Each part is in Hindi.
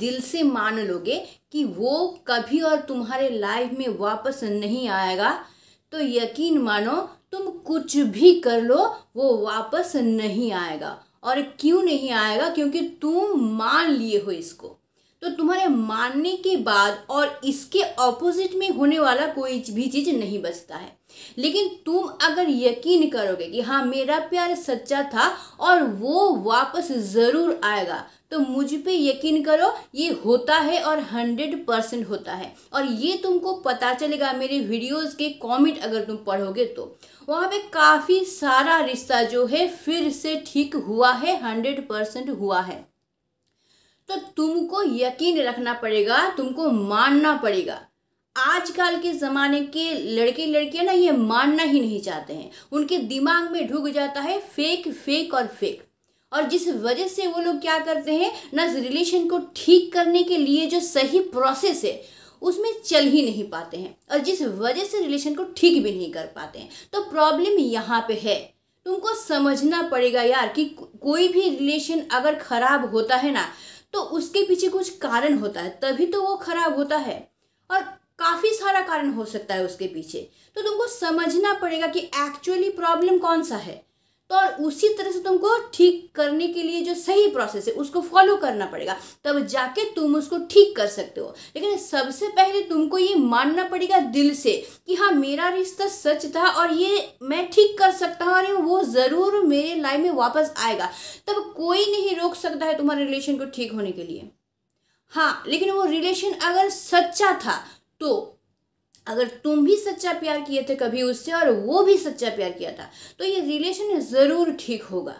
दिल से मान लोगे कि वो कभी और तुम्हारे लाइफ में वापस नहीं आएगा, तो यकीन मानो तुम कुछ भी कर लो वो वापस नहीं आएगा। और क्यों नहीं आएगा? क्योंकि तुम मान लिए हो इसको। तो तुम्हारे मानने के बाद और इसके ऑपोजिट में होने वाला कोई भी चीज़ नहीं बचता है। लेकिन तुम अगर यकीन करोगे कि हाँ मेरा प्यार सच्चा था और वो वापस ज़रूर आएगा, तो मुझ पे यकीन करो ये होता है और 100% होता है। और ये तुमको पता चलेगा मेरे वीडियोस के कमेंट अगर तुम पढ़ोगे तो वहाँ पे काफ़ी सारा रिश्ता जो है फिर से ठीक हुआ है, 100% हुआ है। तो तुमको यकीन रखना पड़ेगा, तुमको मानना पड़ेगा। आजकल के ज़माने के लड़के लड़कियां ना ये मानना ही नहीं चाहते हैं। उनके दिमाग में ढुक जाता है फेक फेक और फेक। और जिस वजह से वो लोग क्या करते हैं ना, रिलेशन को ठीक करने के लिए जो सही प्रोसेस है उसमें चल ही नहीं पाते हैं, और जिस वजह से रिलेशन को ठीक भी नहीं कर पाते हैं। तो प्रॉब्लम यहाँ पे है। तुमको समझना पड़ेगा यार कि कोई भी रिलेशन अगर खराब होता है ना, तो उसके पीछे कुछ कारण होता है, तभी तो वो खराब होता है। और काफ़ी सारा कारण हो सकता है उसके पीछे। तो तुमको समझना पड़ेगा कि एक्चुअली प्रॉब्लम कौन सा है। तो और उसी तरह से तुमको ठीक करने के लिए जो सही प्रोसेस है उसको फॉलो करना पड़ेगा, तब जाके तुम उसको ठीक कर सकते हो। लेकिन सबसे पहले तुमको ये मानना पड़ेगा दिल से कि हाँ मेरा रिश्ता सच था और ये मैं ठीक कर सकता हूँ और वो ज़रूर मेरे लाइफ में वापस आएगा। तब कोई नहीं रोक सकता है तुम्हारे रिलेशन को ठीक होने के लिए। हाँ, लेकिन वो रिलेशन अगर सच्चा था, तो अगर तुम भी सच्चा प्यार किए थे कभी उससे और वो भी सच्चा प्यार किया था, तो ये रिलेशन ज़रूर ठीक होगा।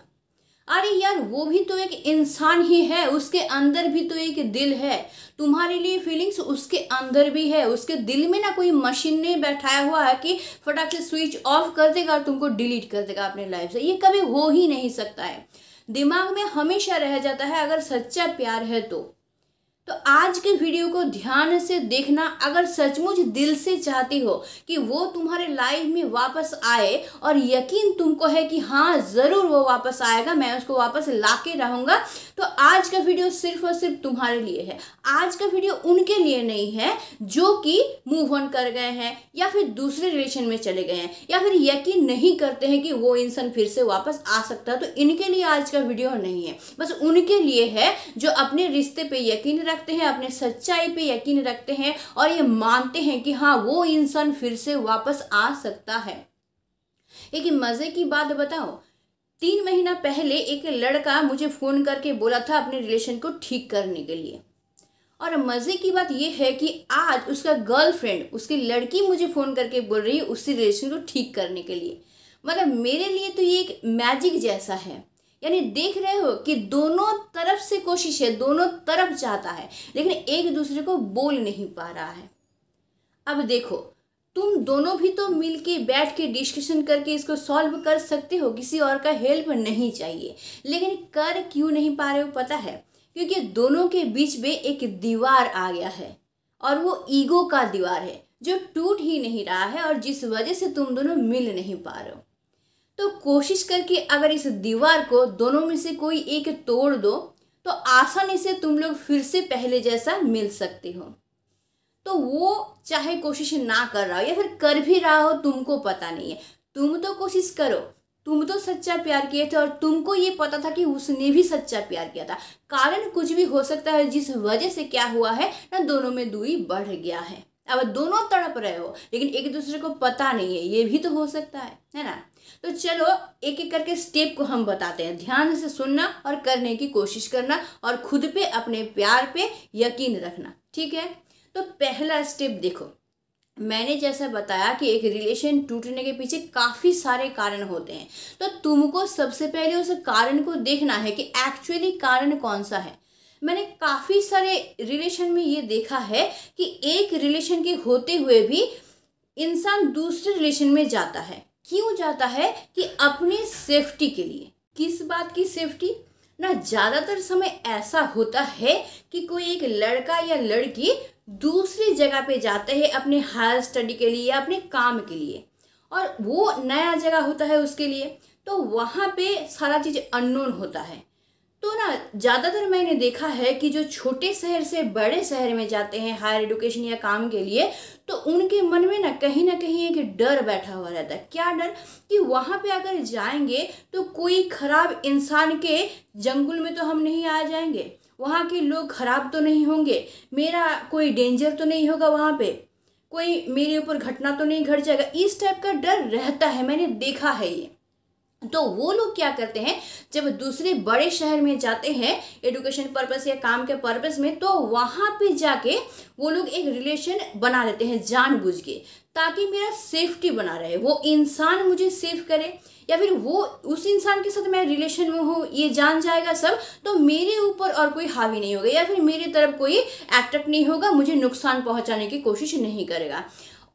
अरे यार, वो भी तो एक इंसान ही है, उसके अंदर भी तो एक दिल है। तुम्हारे लिए फीलिंग्स उसके अंदर भी है। उसके दिल में ना कोई मशीन ने बैठाया हुआ है कि फटाक से स्विच ऑफ कर देगा और तुमको डिलीट कर देगा अपने लाइफ से। ये कभी हो ही नहीं सकता है। दिमाग में हमेशा रह जाता है अगर सच्चा प्यार है तो आज के वीडियो को ध्यान से देखना। अगर सचमुच दिल से चाहती हो कि वो तुम्हारे लाइफ में वापस आए और यकीन तुमको है कि हाँ ज़रूर वो वापस आएगा, मैं उसको वापस लाके रहूँगा, तो आज का वीडियो सिर्फ और सिर्फ तुम्हारे लिए है। आज का वीडियो उनके लिए नहीं है जो कि मूव ऑन कर गए हैं या फिर दूसरे रिलेशन में चले गए हैं या फिर यकीन नहीं करते हैं कि वो इंसान फिर से वापस आ सकता है। तो इनके लिए आज का वीडियो नहीं है, बस उनके लिए है जो अपने रिश्ते पे यकीन रखते हैं, अपने सच्चाई पे यकीन रखते हैं और ये मानते हैं कि हाँ वो इंसान फिर से वापस आ सकता है। एक मजे की बात बताओ, 3 महीना पहले एक लड़का मुझे फोन करके बोला था अपने रिलेशन को ठीक करने के लिए। और मजे की बात यह है कि आज उसका गर्लफ्रेंड, उसकी लड़की मुझे फोन करके बोल रही है उसी रिलेशन को ठीक करने के लिए। मतलब मेरे लिए तो ये एक मैजिक जैसा है। यानी देख रहे हो कि दोनों तरफ से कोशिश है, दोनों तरफ चाहता है, लेकिन एक दूसरे को बोल नहीं पा रहा है। अब देखो, तुम दोनों भी तो मिलके बैठ के डिस्कशन करके इसको सॉल्व कर सकते हो, किसी और का हेल्प नहीं चाहिए। लेकिन कर क्यों नहीं पा रहे हो पता है? क्योंकि दोनों के बीच में एक दीवार आ गया है और वो ईगो का दीवार है जो टूट ही नहीं रहा है और जिस वजह से तुम दोनों मिल नहीं पा रहे हो। तो कोशिश करके अगर इस दीवार को दोनों में से कोई एक तोड़ दो तो आसानी से तुम लोग फिर से पहले जैसा मिल सकते हो। तो वो चाहे कोशिश ना कर रहा हो या फिर कर भी रहा हो, तुमको पता नहीं है। तुम तो कोशिश करो, तुम तो सच्चा प्यार किए थे और तुमको ये पता था कि उसने भी सच्चा प्यार किया था। कारण कुछ भी हो सकता है जिस वजह से क्या हुआ है ना, दोनों में दूरी बढ़ गया है। अब दोनों तड़प रहे हो लेकिन एक दूसरे को पता नहीं है, ये भी तो हो सकता है ना। तो चलो एक एक करके स्टेप को हम बताते हैं, ध्यान से सुनना और करने की कोशिश करना और खुद पे, अपने प्यार पे यकीन रखना, ठीक है। तो पहला स्टेप देखो, मैंने जैसा बताया कि एक रिलेशन टूटने के पीछे काफ़ी सारे कारण होते हैं। तो तुमको सबसे पहले उस कारण को देखना है कि एक्चुअली कारण कौन सा है। मैंने काफ़ी सारे रिलेशन में ये देखा है कि एक रिलेशन के होते हुए भी इंसान दूसरे रिलेशन में जाता है। क्यों जाता है? कि अपनी सेफ्टी के लिए। किस बात की सेफ्टी ना, ज़्यादातर समय ऐसा होता है कि कोई एक लड़का या लड़की दूसरी जगह पे जाते हैं अपने हायर स्टडी के लिए या अपने काम के लिए, और वो नया जगह होता है उसके लिए, तो वहाँ पे सारा चीज़ अननोन होता है। तो ना ज़्यादातर मैंने देखा है कि जो छोटे शहर से बड़े शहर में जाते हैं हायर एजुकेशन या काम के लिए, तो उनके मन में ना कहीं एक डर बैठा हुआ रहता है। क्या डर? कि वहाँ पे अगर जाएंगे तो कोई खराब इंसान के जंगल में तो हम नहीं आ जाएंगे, वहाँ के लोग खराब तो नहीं होंगे, मेरा कोई डेंजर तो नहीं होगा, वहाँ पे कोई मेरे ऊपर घटना तो नहीं घट जाएगा, इस टाइप का डर रहता है, मैंने देखा है ये। तो वो लोग क्या करते हैं, जब दूसरे बड़े शहर में जाते हैं एजुकेशन पर्पस या काम के पर्पस में, तो वहाँ पे जाके वो लोग एक रिलेशन बना लेते हैं जानबूझ के, ताकि मेरा सेफ्टी बना रहे, वो इंसान मुझे सेफ करे, या फिर वो उस इंसान के साथ मैं रिलेशन में हूँ ये जान जाएगा सब, तो मेरे ऊपर और कोई हावी नहीं होगा, या फिर मेरी तरफ कोई अटैक नहीं होगा, मुझे नुकसान पहुँचाने की कोशिश नहीं करेगा।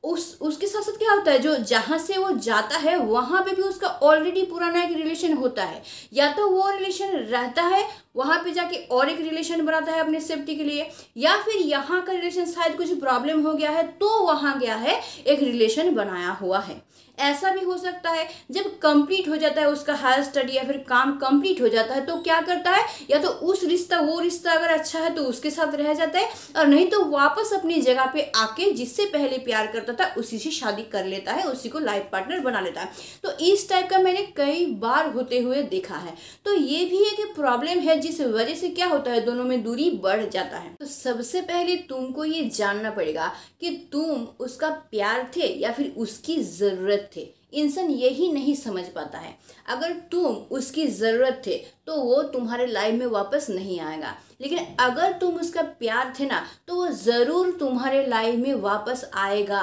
उसके साथ साथ क्या होता है, जो जहाँ से वो जाता है वहाँ पे भी उसका ऑलरेडी पुराना एक रिलेशन होता है, या तो वो रिलेशन रहता है वहाँ पे जाके और एक रिलेशन बनाता है अपने सेफ्टी के लिए, या फिर यहाँ का रिलेशन शायद कुछ प्रॉब्लम हो गया है तो वहाँ गया है एक रिलेशन बनाया हुआ है। ऐसा भी हो सकता है जब कंप्लीट हो जाता है उसका हायर स्टडी या फिर काम कंप्लीट हो जाता है तो क्या करता है, या तो उस रिश्ता वो रिश्ता अगर अच्छा है तो उसके साथ रह जाता है, और नहीं तो वापस अपनी जगह पे आके जिससे पहले प्यार करता था उसी से शादी कर लेता है, उसी को लाइफ पार्टनर बना लेता है। तो इस टाइप का मैंने कई बार होते हुए देखा है। तो ये भी एक प्रॉब्लम है जिस वजह से क्या होता है, दोनों में दूरी बढ़ जाता है। तो सबसे पहले तुमको ये जानना पड़ेगा कि तुम उसका प्यार थे या फिर उसकी जरूरत थे। इंसान यही नहीं समझ पाता है, अगर तुम उसकी ज़रूरत थे तो वो तुम्हारे लाइफ में वापस नहीं आएगा, लेकिन अगर तुम उसका प्यार थे ना तो वो ज़रूर तुम्हारे लाइफ में वापस आएगा,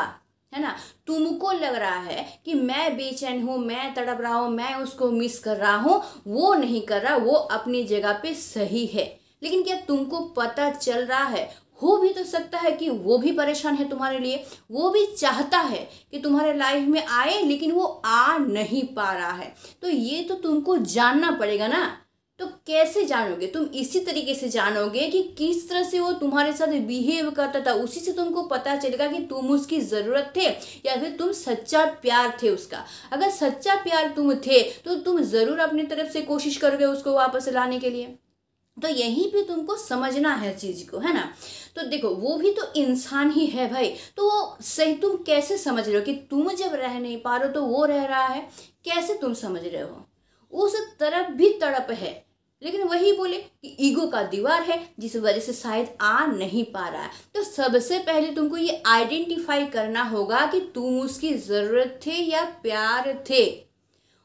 है ना। तुमको लग रहा है कि मैं बेचैन हूँ, मैं तड़प रहा हूँ, मैं उसको मिस कर रहा हूँ, वो नहीं कर रहा, वो अपनी जगह पे सही है, लेकिन क्या तुमको पता चल रहा है, हो भी तो सकता है कि वो भी परेशान है तुम्हारे लिए, वो भी चाहता है कि तुम्हारे लाइफ में आए लेकिन वो आ नहीं पा रहा है। तो ये तो तुमको जानना पड़ेगा ना। तो कैसे जानोगे? तुम इसी तरीके से जानोगे कि किस तरह से वो तुम्हारे साथ बिहेव करता था, उसी से तुमको पता चलेगा कि तुम उसकी ज़रूरत थे या फिर तुम सच्चा प्यार थे उसका। अगर सच्चा प्यार तुम थे तो तुम ज़रूर अपनी तरफ से कोशिश करोगे उसको वापस लाने के लिए। तो यहीं पे तुमको समझना है चीज़ को, है ना। तो देखो वो भी तो इंसान ही है भाई, तो वो सही तुम कैसे समझ रहे हो कि तुम जब रह नहीं पा रहे हो तो वो रह रहा है, कैसे तुम समझ रहे हो? उस तरफ भी तड़प है, लेकिन वही बोले कि ईगो का दीवार है जिस वजह से शायद आ नहीं पा रहा है। तो सबसे पहले तुमको ये आइडेंटिफाई करना होगा कि तुम उसकी ज़रूरत थे या प्यार थे,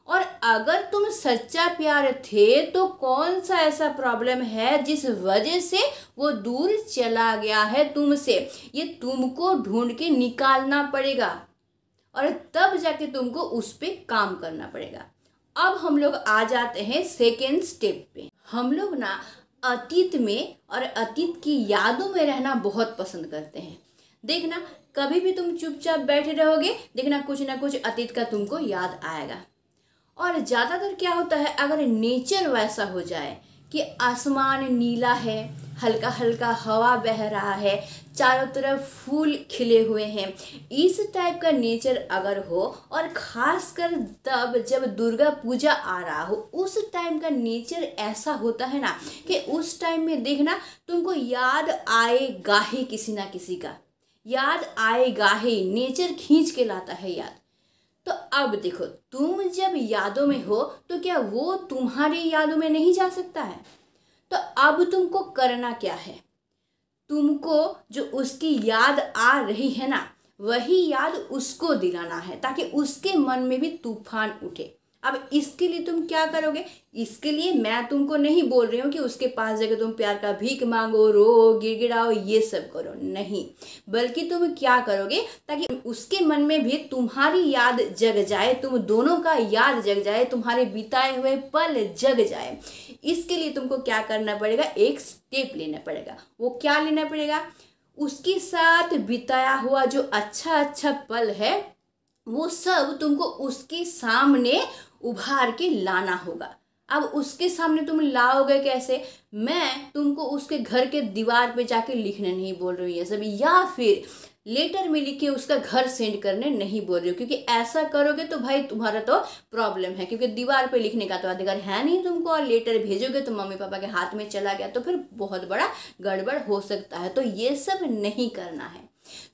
और अगर तुम सच्चा प्यार थे तो कौन सा ऐसा प्रॉब्लम है जिस वजह से वो दूर चला गया है तुमसे, ये तुमको ढूंढ के निकालना पड़ेगा और तब जाके तुमको उस पे काम करना पड़ेगा। अब हम लोग आ जाते हैं सेकेंड स्टेप पे। हम लोग ना अतीत में और अतीत की यादों में रहना बहुत पसंद करते हैं। देखना कभी भी तुम चुपचाप बैठे रहोगे, देखना कुछ ना कुछ अतीत का तुमको याद आएगा। और ज़्यादातर क्या होता है, अगर नेचर वैसा हो जाए कि आसमान नीला है, हल्का हल्का हवा बह रहा है, चारों तरफ फूल खिले हुए हैं, इस टाइप का नेचर अगर हो, और ख़ासकर तब जब दुर्गा पूजा आ रहा हो, उस टाइम का नेचर ऐसा होता है ना कि उस टाइम में देखना तुमको याद आएगा ही, किसी ना किसी का याद आएगा ही, नेचर खींच के लाता है याद। तो अब देखो तुम जब यादों में हो तो क्या वो तुम्हारी यादों में नहीं जा सकता है? तो अब तुमको करना क्या है, तुमको जो उसकी याद आ रही है ना वही याद उसको दिलाना है, ताकि उसके मन में भी तूफान उठे। अब इसके लिए तुम क्या करोगे? इसके लिए मैं तुमको नहीं बोल रही हूँ कि उसके पास जाकर तुम प्यार का भीख मांगो, रो, गिड़गिड़ाओ, ये सब करो, नहीं, बल्कि तुम क्या करोगे ताकि उसके मन में भी तुम्हारी याद जग जाए, तुम दोनों का याद जग जाए, तुम्हारे बिताए हुए पल जग जाए। इसके लिए तुमको क्या करना पड़ेगा, एक स्टेप लेना पड़ेगा। वो क्या लेना पड़ेगा? उसके साथ बिताया हुआ जो अच्छा अच्छा पल है वो सब तुमको उसके सामने उभार के लाना होगा। अब उसके सामने तुम लाओगे कैसे? मैं तुमको उसके घर के दीवार पे जाके लिखने नहीं बोल रही हूँ ये सब, या फिर लेटर में लिख के उसका घर सेंड करने नहीं बोल रही हूँ, क्योंकि ऐसा करोगे तो भाई तुम्हारा तो प्रॉब्लम है, क्योंकि दीवार पे लिखने का तो अधिकार है नहीं तुमको, और लेटर भेजोगे तो मम्मी पापा के हाथ में चला गया तो फिर बहुत बड़ा गड़बड़ हो सकता है। तो ये सब नहीं करना है।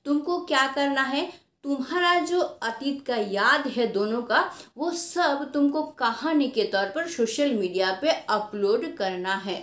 तुमको क्या करना है, तुम्हारा जो अतीत का याद है दोनों का, वो सब तुमको कहानी के तौर पर सोशल मीडिया पे अपलोड करना है।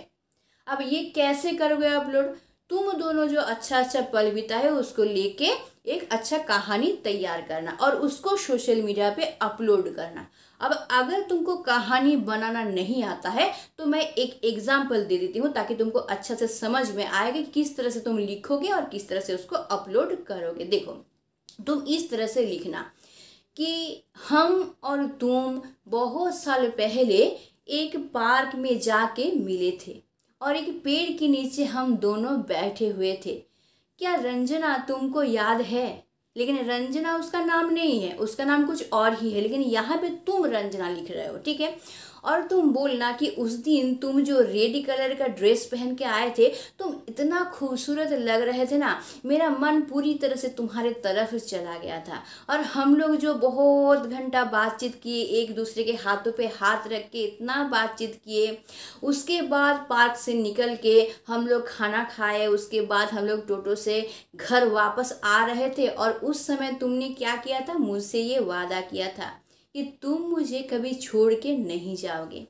अब ये कैसे करोगे अपलोड, तुम दोनों जो अच्छा अच्छा पल बिता है उसको लेके एक अच्छा कहानी तैयार करना और उसको सोशल मीडिया पे अपलोड करना। अब अगर तुमको कहानी बनाना नहीं आता है तो मैं एक एग्जाम्पल दे देती हूँ ताकि तुमको अच्छा से समझ में आएगा कि किस तरह से तुम लिखोगे और किस तरह से उसको अपलोड करोगे। देखो, तुम इस तरह से लिखना कि हम और तुम बहुत साल पहले एक पार्क में जाके मिले थे और एक पेड़ के नीचे हम दोनों बैठे हुए थे। क्या रंजना तुमको याद है? लेकिन रंजना उसका नाम नहीं है, उसका नाम कुछ और ही है, लेकिन यहाँ पे तुम रंजना लिख रहे हो, ठीक है। और तुम बोलना कि उस दिन तुम जो रेड कलर का ड्रेस पहन के आए थे, तुम इतना खूबसूरत लग रहे थे ना, मेरा मन पूरी तरह से तुम्हारे तरफ चला गया था। और हम लोग जो बहुत घंटा बातचीत किए, एक दूसरे के हाथों पे हाथ रख के इतना बातचीत किए, उसके बाद पार्क से निकल के हम लोग खाना खाए, उसके बाद हम लोग टोटो से घर वापस आ रहे थे और उस समय तुमने क्या किया था, मुझसे ये वादा किया था कि तुम मुझे कभी छोड़ के नहीं जाओगे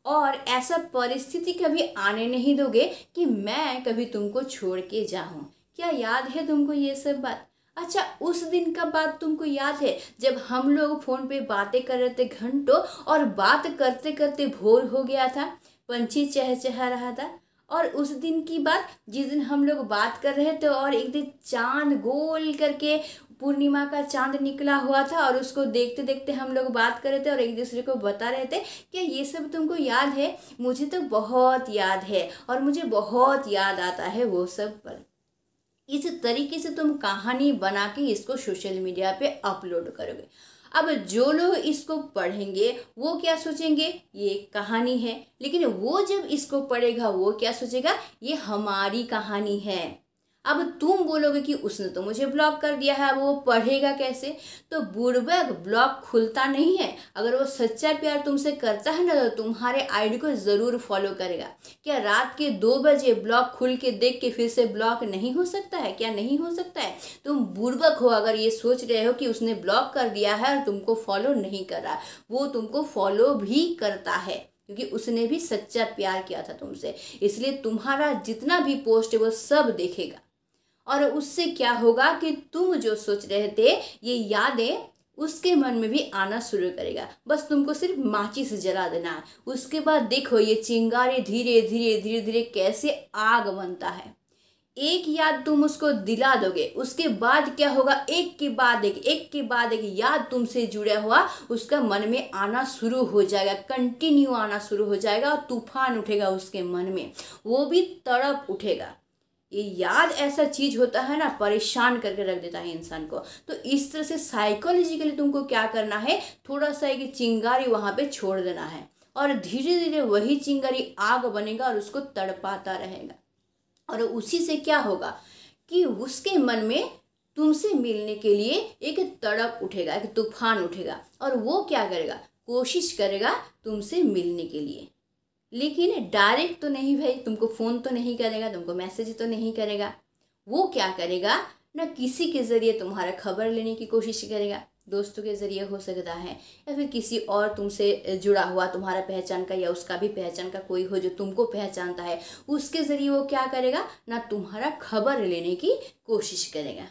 और ऐसा परिस्थिति कभी आने नहीं दोगे कि मैं कभी तुमको छोड़ के जाऊं। क्या याद है तुमको ये सब बात? अच्छा, उस दिन का बात तुमको याद है जब हम लोग फोन पे बातें कर रहे थे घंटों और बात करते करते भोर हो गया था, पंछी चहचहा रहा था। और उस दिन की बात जिस दिन हम लोग बात कर रहे थे और एक दिन चांद गोल करके पूर्णिमा का चांद निकला हुआ था और उसको देखते देखते हम लोग बात कर रहे थे और एक दूसरे को बता रहे थे कि ये सब तुमको याद है? मुझे तो बहुत याद है और मुझे बहुत याद आता है वो सब पल। इस तरीके से तुम कहानी बना के इसको सोशल मीडिया पे अपलोड करोगे। अब जो लोग इसको पढ़ेंगे वो क्या सोचेंगे, ये एक कहानी है, लेकिन वो जब इसको पढ़ेगा वो क्या सोचेगा, ये हमारी कहानी है। अब तुम बोलोगे कि उसने तो मुझे ब्लॉक कर दिया है, अब वो पढ़ेगा कैसे? तो बुड़बक ब्लॉक खुलता नहीं है। अगर वो सच्चा प्यार तुमसे करता है ना तो तुम्हारे आईडी को ज़रूर फॉलो करेगा। क्या रात के 2 बजे ब्लॉक खुल के देख के फिर से ब्लॉक नहीं हो सकता है? क्या नहीं हो सकता है? तुम बुड़बक हो अगर ये सोच रहे हो कि उसने ब्लॉक कर दिया है और तुमको फॉलो नहीं कर रहा। वो तुमको फॉलो भी करता है क्योंकि उसने भी सच्चा प्यार किया था तुमसे, इसलिए तुम्हारा जितना भी पोस्ट है वो सब देखेगा। और उससे क्या होगा कि तुम जो सोच रहे थे ये यादें उसके मन में भी आना शुरू करेगा। बस तुमको सिर्फ माचिस जला देना है, उसके बाद देखो ये चिंगारी धीरे धीरे धीरे धीरे कैसे आग बनता है। एक याद तुम उसको दिला दोगे, उसके बाद क्या होगा, एक के बाद एक याद तुमसे जुड़ा हुआ उसका मन में आना शुरू हो जाएगा, कंटिन्यू आना शुरू हो जाएगा और तूफान उठेगा उसके मन में, वो भी तड़प उठेगा। ये याद ऐसा चीज होता है ना, परेशान करके रख देता है इंसान को। तो इस तरह से साइकोलॉजिकली तुमको क्या करना है, थोड़ा सा एक चिंगारी वहां पे छोड़ देना है और धीरे धीरे वही चिंगारी आग बनेगा और उसको तड़पाता रहेगा। और उसी से क्या होगा कि उसके मन में तुमसे मिलने के लिए एक तड़प उठेगा, एक तूफान उठेगा और वो क्या करेगा, कोशिश करेगा तुमसे मिलने के लिए। लेकिन डायरेक्ट तो नहीं भाई, तुमको फ़ोन तो नहीं करेगा, तुमको मैसेज तो नहीं करेगा। वो क्या करेगा ना, किसी के ज़रिए तुम्हारा खबर लेने की कोशिश करेगा, दोस्तों के ज़रिए हो सकता है या फिर किसी और तुमसे जुड़ा हुआ तुम्हारा पहचान का या उसका भी पहचान का कोई हो जो तुमको पहचानता है, उसके ज़रिए वो क्या करेगा ना, तुम्हारा खबर लेने की कोशिश करेगा।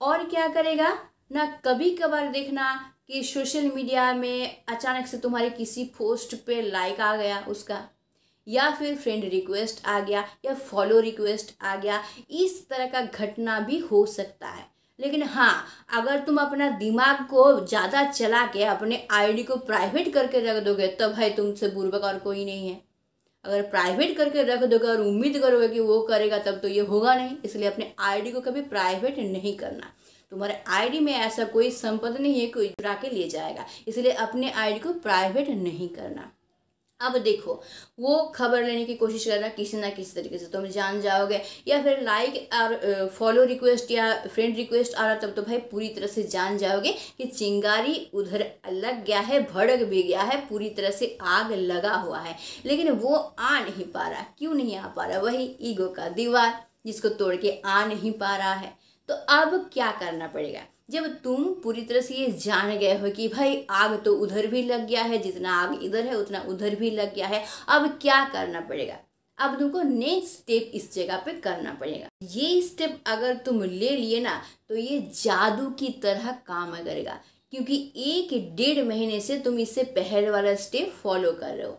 और क्या करेगा ना, कभी कभार देखना कि सोशल मीडिया में अचानक से तुम्हारे किसी पोस्ट पे लाइक आ गया उसका, या फिर फ्रेंड रिक्वेस्ट आ गया या फॉलो रिक्वेस्ट आ गया, इस तरह का घटना भी हो सकता है। लेकिन हाँ, अगर तुम अपना दिमाग को ज़्यादा चला के अपने आईडी को प्राइवेट करके रख दोगे तो भाई तुमसे बुर्बक और कोई नहीं है। अगर प्राइवेट करके रख दोगे और उम्मीद करोगे कि वो करेगा तब तो ये होगा नहीं, इसलिए अपने आईडी को कभी प्राइवेट नहीं करना। तुम्हारे आईडी में ऐसा कोई संपत्ति नहीं है कोई चुरा के ले जाएगा, इसलिए अपने आईडी को प्राइवेट नहीं करना। अब देखो, वो खबर लेने की कोशिश कर रहा है किसी ना किसी तरीके से, तुम जान जाओगे, या फिर लाइक और फॉलो रिक्वेस्ट या फ्रेंड रिक्वेस्ट आ रहा, तब तो भाई पूरी तरह से जान जाओगे कि चिंगारी उधर लग गया है, भड़क भी गया है, पूरी तरह से आग लगा हुआ है। लेकिन वो आ नहीं पा रहा। क्यों नहीं आ पा रहा? वही ईगो का दीवार जिसको तोड़ के आ नहीं पा रहा है। तो अब क्या करना पड़ेगा? जब तुम पूरी तरह से ये जान गए हो कि भाई आग तो उधर भी लग गया है, जितना आग इधर है उतना उधर भी लग गया है, अब क्या करना पड़ेगा? अब तुमको नेक्स्ट स्टेप इस जगह पे करना पड़ेगा। ये स्टेप अगर तुम ले लिए ना तो ये जादू की तरह काम करेगा, क्योंकि 1-1.5 महीने से तुम इससे पहले वाला स्टेप फॉलो कर रहे हो।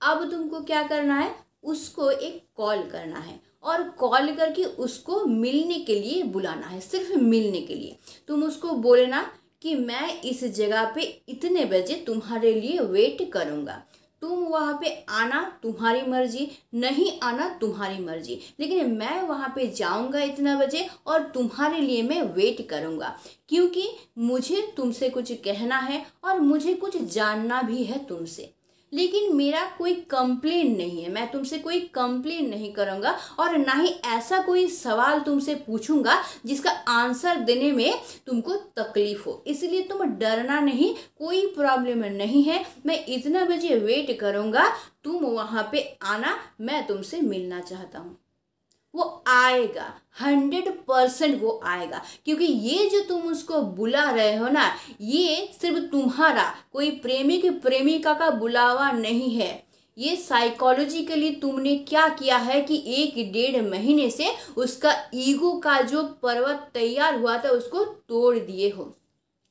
अब तुमको क्या करना है? उसको एक कॉल करना है और कॉल करके उसको मिलने के लिए बुलाना है, सिर्फ मिलने के लिए। तुम उसको बोलना कि मैं इस जगह पे इतने बजे तुम्हारे लिए वेट करूँगा, तुम वहाँ पे आना तुम्हारी मर्जी, नहीं आना तुम्हारी मर्जी, लेकिन मैं वहाँ पे जाऊँगा इतना बजे और तुम्हारे लिए मैं वेट करूँगा, क्योंकि मुझे तुमसे कुछ कहना है और मुझे कुछ जानना भी है तुमसे। लेकिन मेरा कोई कंप्लेन नहीं है, मैं तुमसे कोई कंप्लेन नहीं करूँगा और ना ही ऐसा कोई सवाल तुमसे पूछूंगा जिसका आंसर देने में तुमको तकलीफ हो। इसलिए तुम डरना नहीं, कोई प्रॉब्लम नहीं है। मैं इतना बजे वेट करूँगा, तुम वहाँ पे आना, मैं तुमसे मिलना चाहता हूँ। वो आएगा, 100% वो आएगा, क्योंकि ये जो तुम उसको बुला रहे हो ना, ये सिर्फ तुम्हारा कोई प्रेमिक प्रेमिका का बुलावा नहीं है। ये साइकोलॉजिकली तुमने क्या किया है कि 1-1.5 महीने से उसका ईगो का जो पर्वत तैयार हुआ था उसको तोड़ दिए हो।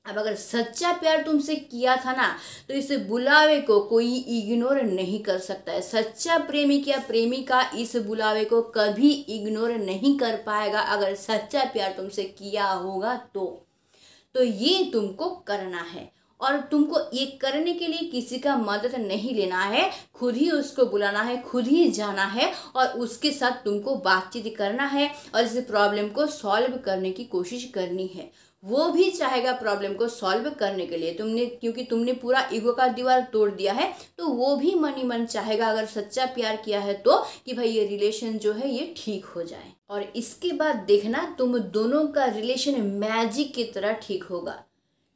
अब अगर सच्चा प्यार तुमसे किया था ना तो इस बुलावे को कोई इग्नोर नहीं कर सकता है। सच्चा प्रेमिक या प्रेमिका इस बुलावे को कभी इग्नोर नहीं कर पाएगा अगर सच्चा प्यार तुमसे किया होगा तो ये तुमको करना है। और तुमको ये करने के लिए किसी का मदद नहीं लेना है, खुद ही उसको बुलाना है, खुद ही जाना है और उसके साथ तुमको बातचीत करना है और इस प्रॉब्लम को सॉल्व करने की कोशिश करनी है। वो भी चाहेगा प्रॉब्लम को सॉल्व करने के लिए, क्योंकि तुमने पूरा ईगो का दीवार तोड़ दिया है, तो वो भी मन ही मन चाहेगा अगर सच्चा प्यार किया है तो कि भाई ये रिलेशन जो है ये ठीक हो जाए। और इसके बाद देखना तुम दोनों का रिलेशन मैजिक की तरह ठीक होगा।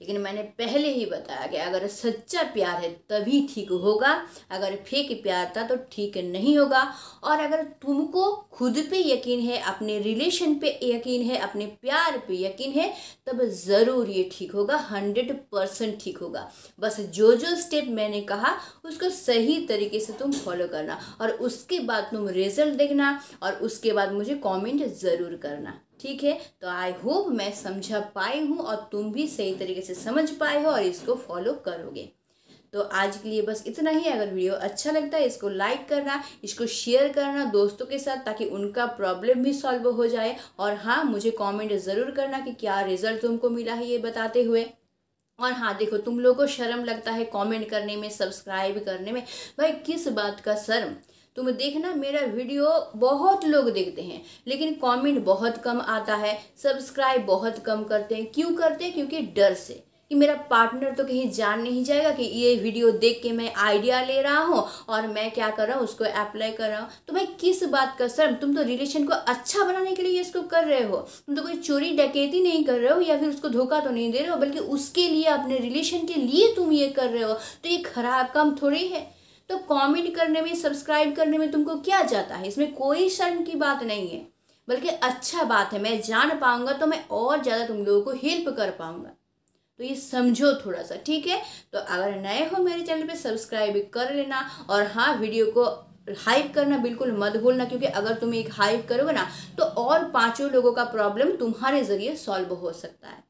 लेकिन मैंने पहले ही बताया कि अगर सच्चा प्यार है तभी ठीक होगा, अगर फेक प्यार था तो ठीक नहीं होगा। और अगर तुमको खुद पे यकीन है, अपने रिलेशन पे यकीन है, अपने प्यार पे यकीन है, तब ज़रूर ये ठीक होगा, 100% ठीक होगा। बस जो जो स्टेप मैंने कहा उसको सही तरीके से तुम फॉलो करना और उसके बाद तुम रिजल्ट देखना और उसके बाद मुझे कमेंट ज़रूर करना, ठीक है? तो आई होप मैं समझा पाई हूँ और तुम भी सही तरीके से समझ पाए हो और इसको फॉलो करोगे। तो आज के लिए बस इतना ही। अगर वीडियो अच्छा लगता है इसको लाइक करना, इसको शेयर करना दोस्तों के साथ ताकि उनका प्रॉब्लम भी सॉल्व हो जाए। और हाँ, मुझे कमेंट ज़रूर करना कि क्या रिजल्ट तुमको मिला है ये बताते हुए। और हाँ देखो, तुम लोगों को शर्म लगता है कमेंट करने में, सब्सक्राइब करने में, भाई किस बात का शर्म? तुम देखना मेरा वीडियो बहुत लोग देखते हैं लेकिन कमेंट बहुत कम आता है, सब्सक्राइब बहुत कम करते हैं। क्यों करते हैं? क्योंकि डर से कि मेरा पार्टनर तो कहीं जान नहीं जाएगा कि ये वीडियो देख के मैं आइडिया ले रहा हूँ और मैं क्या कर रहा हूँ उसको अप्लाई कर रहा हूँ। तो भाई किस बात का शर्म? तुम तो रिलेशन को अच्छा बनाने के लिए इसको कर रहे हो, तुम तो कोई चोरी डकैती नहीं कर रहे हो या फिर उसको धोखा तो नहीं दे रहे हो, बल्कि उसके लिए, अपने रिलेशन के लिए तुम ये कर रहे हो। तो ये खराब काम थोड़ी है। तो कमेंट करने में, सब्सक्राइब करने में तुमको क्या जाता है? इसमें कोई शर्म की बात नहीं है, बल्कि अच्छा बात है। मैं जान पाऊंगा तो मैं और ज़्यादा तुम लोगों को हेल्प कर पाऊंगा। तो ये समझो थोड़ा सा, ठीक है? तो अगर नए हो मेरे चैनल पे सब्सक्राइब कर लेना और हाँ, वीडियो को हाइप करना बिल्कुल मत भूलना, क्योंकि अगर तुम एक हाइप करोगे ना तो और 5 लोगों का प्रॉब्लम तुम्हारे ज़रिए सॉल्व हो सकता है।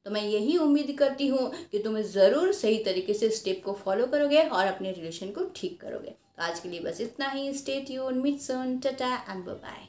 तो मैं यही उम्मीद करती हूँ कि तुम ज़रूर सही तरीके से स्टेप को फॉलो करोगे और अपने रिलेशन को ठीक करोगे। तो आज के लिए बस इतना ही। Stay tuned, meet soon, tata and bye bye.